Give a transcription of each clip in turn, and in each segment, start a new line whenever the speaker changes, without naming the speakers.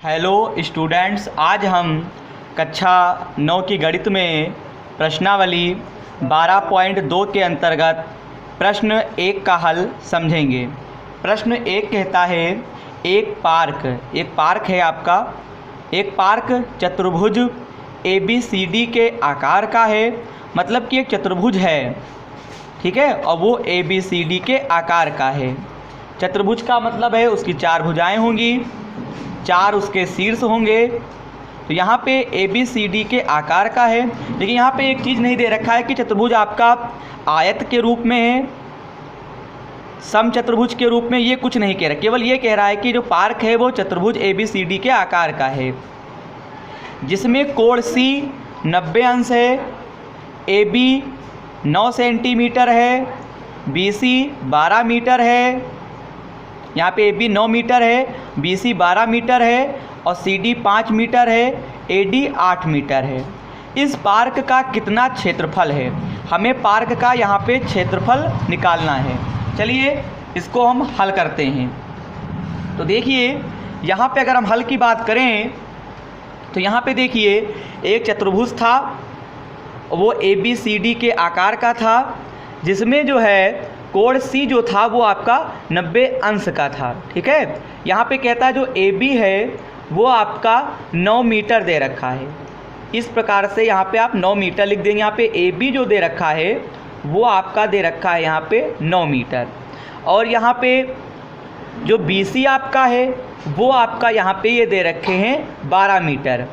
Hello students, आज हम कक्षा 9 की गणित में प्रश्नावली 12.2 के अंतर्गत प्रश्न 1 का हल समझेंगे। प्रश्न 1 कहता है एक पार्क है आपका। एक पार्क चतुर्भुज ABCD के आकार का है, मतलब कि एक चतुर्भुज है, ठीक है, और वो ABCD के आकार का है। चतुर्भुज का मतलब है उसकी 4 भुजाएं होंगी, 4 उसके शीर्ष होंगे। तो यहाँ पे ABCD के आकार का है, लेकिन यहाँ पे एक चीज़ नहीं दे रखा है कि चतुर्भुज आपका आयत के रूप में है, समचतुर्भुज के रूप में, ये कुछ नहीं कह रहा। केवल ये कह रहा है कि जो पार्क है वो चतुर्भुज ABCD के आकार का है, जिसमें कोण C 90 अंश है, AB 9 सेंटीमीटर है, BC 12 मीटर है। यहाँ पे AB 9 मीटर है, BC 12 मीटर है और CD 5 मीटर है, AD 8 मीटर है। इस पार्क का कितना क्षेत्रफल है? हमें पार्क का यहाँ पे क्षेत्रफल निकालना है। चलिए इसको हम हल करते हैं। तो देखिए यहाँ पे अगर हम हल की बात करें तो यहाँ पे देखिए एक चतुर्भुज था, वो ABCD के आकार का था, जिसमें जो है कोण C जो था वो आपका 90 अंश का था, ठीक है। यहाँ पे कहता है जो AB है वो आपका 9 मीटर दे रखा है। इस प्रकार से यहाँ पे आप 9 मीटर लिख देंगे। यहाँ पे AB जो दे रखा है वो आपका दे रखा है यहाँ पे 9 मीटर, और यहाँ पे जो BC आपका है वो आपका यहाँ पे ये दे रखे हैं 12 मीटर।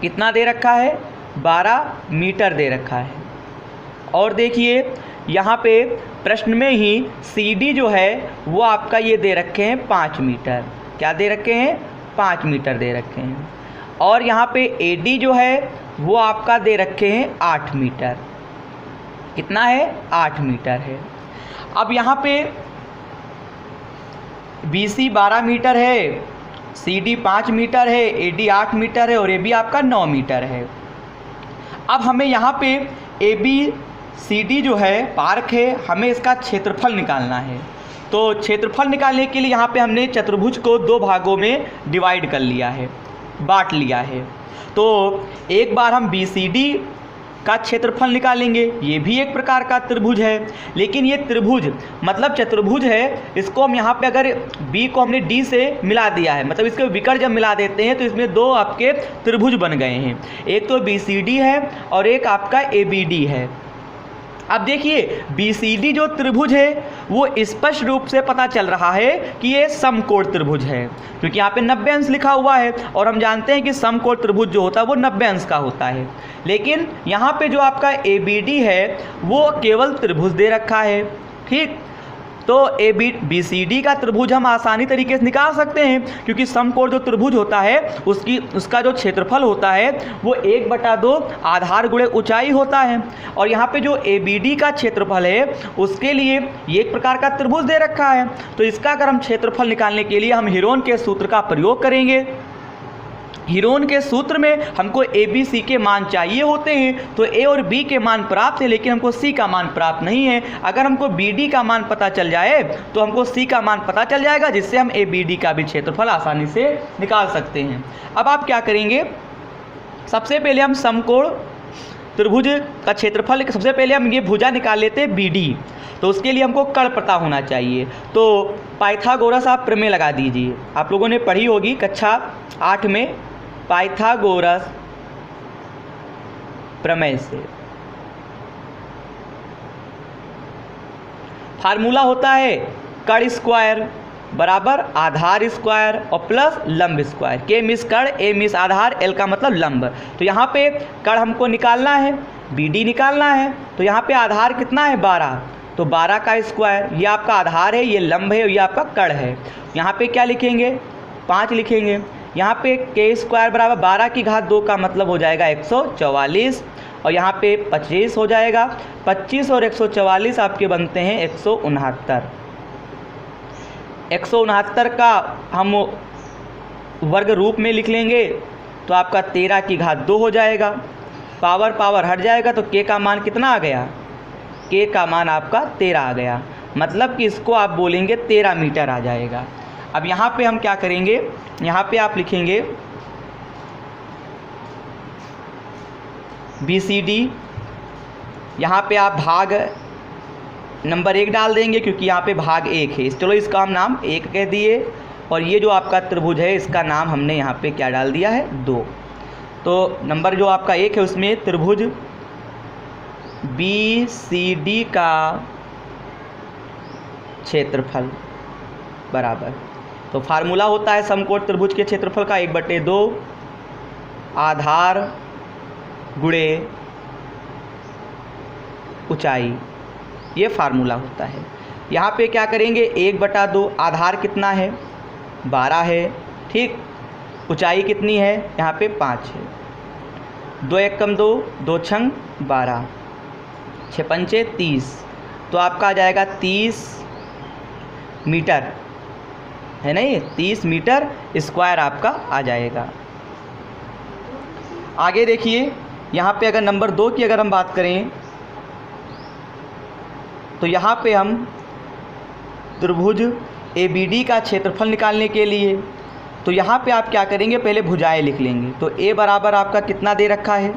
कितना दे रखा है? 12 मीटर दे रखा है। और देखिए यहाँ पे प्रश्न में ही CD जो है वो आपका ये दे रखे हैं 5 मीटर। क्या दे रखे हैं? 5 मीटर दे रखे हैं। और यहाँ पे AD जो है वो आपका दे रखे हैं 8 मीटर। कितना है? 8 मीटर है। अब यहाँ पे BC 12 मीटर है, CD 5 मीटर है, AD 8 मीटर है और AB आपका 9 मीटर है। अब हमें यहाँ पे ABCD जो है पार्क है, हमें इसका क्षेत्रफल निकालना है। तो क्षेत्रफल निकालने के लिए यहाँ पे हमने चतुर्भुज को 2 भागों में डिवाइड कर लिया है, बांट लिया है। तो एक बार हम BCD का क्षेत्रफल निकालेंगे। ये भी एक प्रकार का त्रिभुज है, लेकिन ये त्रिभुज मतलब चतुर्भुज है, इसको हम यहाँ पे अगर B को हमने D से मिला दिया है, मतलब इसके विकर्ण जब मिला देते हैं तो इसमें 2 आपके त्रिभुज बन गए हैं। एक तो BCD है और एक आपका ABD है। अब देखिए BCD जो त्रिभुज है वो स्पष्ट रूप से पता चल रहा है कि ये समकोण त्रिभुज है, क्योंकि यहाँ पे 90 अंश लिखा हुआ है और हम जानते हैं कि समकोण त्रिभुज जो होता है वो 90 अंश का होता है। लेकिन यहाँ पे जो आपका ABD है वो केवल त्रिभुज दे रखा है, ठीक। तो BCD का त्रिभुज हम आसानी तरीके से निकाल सकते हैं, क्योंकि समकोण जो त्रिभुज होता है उसका जो क्षेत्रफल होता है वो 1/2 आधार गुणे ऊंचाई होता है। और यहाँ पे जो ABD का क्षेत्रफल है उसके लिए ये एक प्रकार का त्रिभुज दे रखा है। तो इसका अगर हम क्षेत्रफल निकालने के लिए हम हीरोन के सूत्र का प्रयोग करेंगे। हीरोन के सूत्र में हमको ABC के मान चाहिए होते हैं, तो A और B के मान प्राप्त है, लेकिन हमको C का मान प्राप्त नहीं है। अगर हमको BD का मान पता चल जाए तो हमको C का मान पता चल जाएगा, जिससे हम ABD का भी क्षेत्रफल आसानी से निकाल सकते हैं। अब आप क्या करेंगे, सबसे पहले हम समकोण त्रिभुज का क्षेत्रफल, सबसे पहले हम ये भुजा निकाल लेते हैं BD। तो उसके लिए हमको कर्ण पता होना चाहिए। तो पाइथागोरस आप प्रमेय लगा दीजिए। आप लोगों ने पढ़ी होगी कक्षा 8 में पाइथागोरस प्रमेय से। फार्मूला होता है कर्ण स्क्वायर बराबर आधार स्क्वायर और प्लस लंब स्क्वायर। K मिस कर्ण, A मिस आधार, L का मतलब लंब। तो यहाँ पे कर्ण हमको निकालना है, BD निकालना है। तो यहाँ पे आधार कितना है? 12। तो 12 का स्क्वायर, ये आपका आधार है, ये लंब है और ये आपका कर्ण है। यहाँ पे क्या लिखेंगे? 5 लिखेंगे। यहाँ पे K स्क्वायर बराबर 12 की घात 2 का मतलब हो जाएगा 144, और यहाँ पे 25 हो जाएगा। 25 और 144 आपके बनते हैं 169। 169 का हम वर्ग रूप में लिख लेंगे तो आपका 13 की घात 2 हो जाएगा। पावर हट जाएगा तो K का मान कितना आ गया? K का मान आपका 13 आ गया, मतलब कि इसको आप बोलेंगे 13 मीटर आ जाएगा। अब यहाँ पे हम क्या करेंगे, यहाँ पे आप लिखेंगे BCD, यहाँ पे आप भाग नंबर 1 डाल देंगे क्योंकि यहाँ पे भाग 1 है, चलो इसका हम नाम 1 कह दिए। और ये जो आपका त्रिभुज है इसका नाम हमने यहाँ पे क्या डाल दिया है, 2। तो नंबर जो आपका 1 है उसमें त्रिभुज BCD का क्षेत्रफल बराबर, तो फार्मूला होता है समकोण त्रिभुज के क्षेत्रफल का 1/2 आधार गुणे ऊंचाई, ये फार्मूला होता है। यहाँ पे क्या करेंगे, 1/2 आधार कितना है 12 है, ठीक, ऊंचाई कितनी है यहाँ पे 5 है, 2 × 1 = 2, 2 × 12, 6 × 5 = 30, तो आपका आ जाएगा 30 मीटर, है ना, ये 30 मीटर स्क्वायर आपका आ जाएगा। आगे देखिए, यहाँ पे अगर नंबर 2 की अगर हम बात करें तो यहाँ पे हम त्रिभुज ABD का क्षेत्रफल निकालने के लिए, तो यहाँ पे आप क्या करेंगे, पहले भुजाएं लिख लेंगे। तो A बराबर आपका कितना दे रखा है,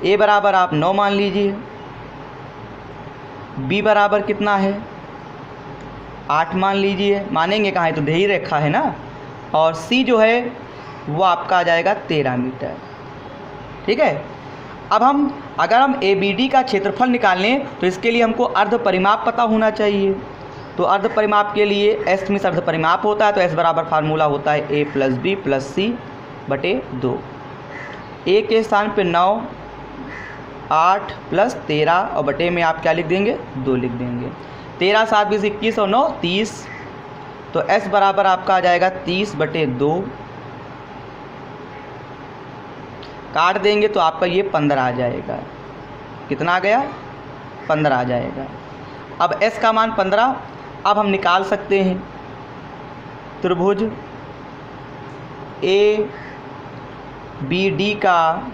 A बराबर आप 9 मान लीजिए, B बराबर कितना है 8 मान लीजिए, मानेंगे कहाँ है तो दे ही रखा है ना, और C जो है वो आपका आ जाएगा 13 मीटर, ठीक है। अब अगर हम ABD का क्षेत्रफल निकाल लें तो इसके लिए हमको अर्ध परिमाप पता होना चाहिए। तो अर्ध परिमाप के लिए S में अर्ध परिमाप होता है, तो S बराबर फार्मूला होता है A + B + C/2। A के स्थान पे 9, 8 + 13 और बटे में आप क्या लिख देंगे, 2 लिख देंगे। 13 × 7 = 21 और 9 = 30, तो S बराबर आपका आ जाएगा 30/2, काट देंगे तो आपका ये 15 आ जाएगा। कितना आ गया, 15 आ जाएगा। अब S का मान 15, अब हम निकाल सकते हैं त्रिभुज ABD का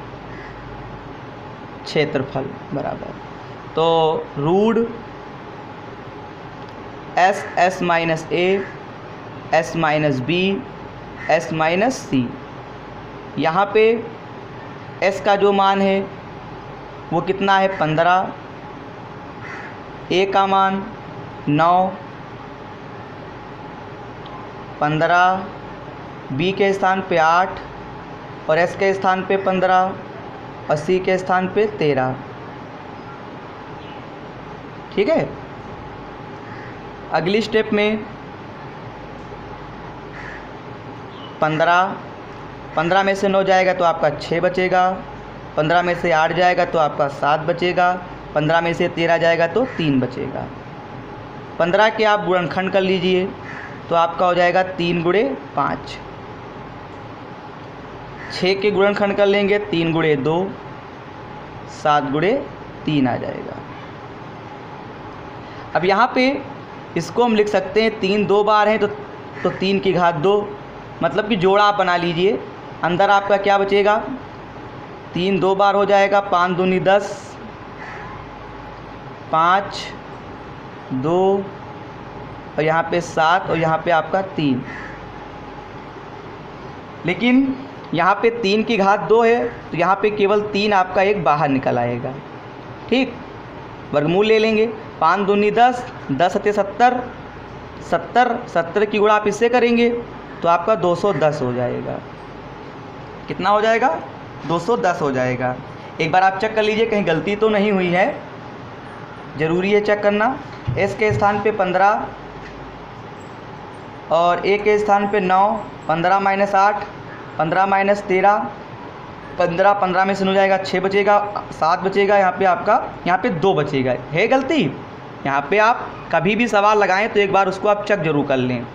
क्षेत्रफल बराबर, तो root S - A S - B S - C, यहाँ पे S का जो मान है वो कितना है 15, A का मान 9, 15, B के स्थान पे 8 और S के स्थान पे 15 और C के स्थान पे 13, ठीक है। अगली स्टेप में 15 में से 9 जाएगा तो आपका 6 बचेगा, 15 में से 8 जाएगा तो आपका 7 बचेगा, 15 में से 13 जाएगा तो 3 बचेगा। 15 के आप गुणनखंड कर लीजिए तो आपका हो जाएगा 3 × 5, 6 के गुणनखंड कर लेंगे 3 × 2, 7 × 3 आ जाएगा। अब यहाँ पे इसको हम लिख सकते हैं 3 2 बार हैं तो 3 की घात 2, मतलब कि जोड़ा आप बना लीजिए। अंदर आपका क्या बचेगा, 3 2 बार हो जाएगा, 5 दूनी 10, 5 2 और यहाँ पे 7 और यहाँ पे आपका 3, लेकिन यहाँ पे 3 की घात 2 है तो यहाँ पे केवल 3 आपका एक बाहर निकल आएगा, ठीक। वर्गमूल ले लेंगे, 5 दूनी 10, 10 × 70, 70 की गुणा आप इससे करेंगे तो आपका 210 हो जाएगा। कितना हो जाएगा, 210 हो जाएगा। एक बार आप चेक कर लीजिए कहीं गलती तो नहीं हुई है, ज़रूरी है चेक करना। S के स्थान पे 15 और A के स्थान पे 9, 15 - 8, 15 - 13, 15 में से 9 जाएगा 6 बचेगा, 7 बचेगा, यहाँ पे आपका 2 बचेगा। है गलती, यहाँ पे आप कभी भी सवाल लगाएं तो एक बार उसको आप चेक जरूर कर लें।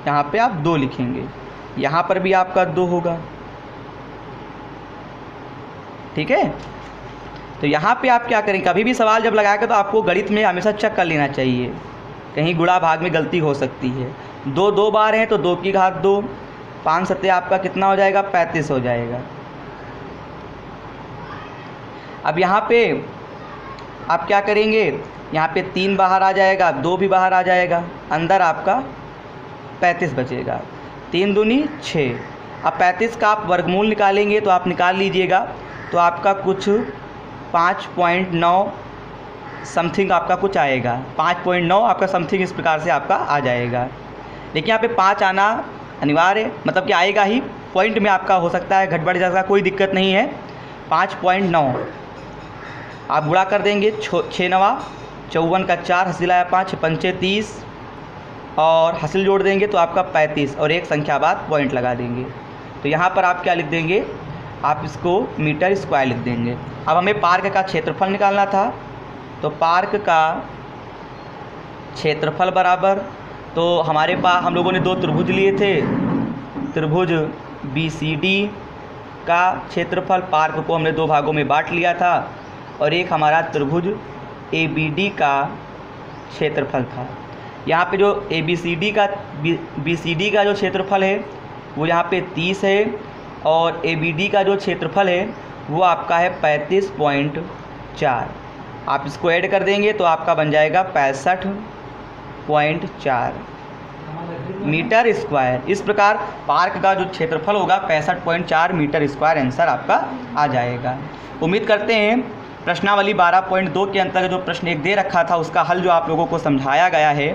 यहाँ पे आप 2 लिखेंगे, यहाँ पर भी आपका 2 होगा, ठीक है। तो यहाँ पे आप क्या करें, कभी भी सवाल जब लगाएगा तो आपको गणित में हमेशा चेक कर लेना चाहिए, कहीं गुणा भाग में गलती हो सकती है। 2 2 बार हैं तो 2 की घात 2, 5 7 आपका कितना हो जाएगा, 35 हो जाएगा। अब यहाँ पे आप क्या करेंगे, यहाँ पे 3 बाहर आ जाएगा, 2 भी बाहर आ जाएगा, अंदर आपका 35 बचेगा। 3 दूनी 6। अब 35 का आप वर्गमूल निकालेंगे तो आप निकाल लीजिएगा, तो आपका कुछ 5.9 समथिंग आपका कुछ आएगा। 5.9 आपका समथिंग इस प्रकार से आपका आ जाएगा। लेकिन यहाँ पे 5 आना अनिवार्य है, मतलब कि आएगा ही, पॉइंट में आपका हो सकता है घट बढ़ जाएगा, कोई दिक्कत नहीं है। 5.9 आप गुणा कर देंगे, 6 नवा 54 का 4, हासिल आया 5, 5 30 और हासिल जोड़ देंगे तो आपका 35 और एक संख्या बाद पॉइंट लगा देंगे। तो यहाँ पर आप क्या लिख देंगे, आप इसको मीटर स्क्वायर लिख देंगे। अब हमें पार्क का क्षेत्रफल निकालना था, तो पार्क का क्षेत्रफल बराबर, तो हमारे पास हम लोगों ने 2 त्रिभुज लिए थे, त्रिभुज BCD का क्षेत्रफल, पार्क को हमने 2 भागों में बांट लिया था, और एक हमारा त्रिभुज ABD का क्षेत्रफल था। यहाँ पे जो BCD का जो क्षेत्रफल है वो यहाँ पे 30 है, और ABD का जो क्षेत्रफल है वो आपका है 35.4। आप इसको ऐड कर देंगे तो आपका बन जाएगा 65.4 मीटर स्क्वायर। इस प्रकार पार्क का जो क्षेत्रफल होगा 65.4 मीटर स्क्वायर आंसर आपका आ जाएगा। उम्मीद करते हैं प्रश्नावली 12.2 के अंतर्गत जो प्रश्न 1 दे रखा था उसका हल जो आप लोगों को समझाया गया है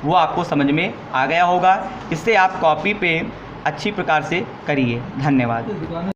वो आपको समझ में आ गया होगा। इससे आप कॉपी पे अच्छी प्रकार से करिए। धन्यवाद।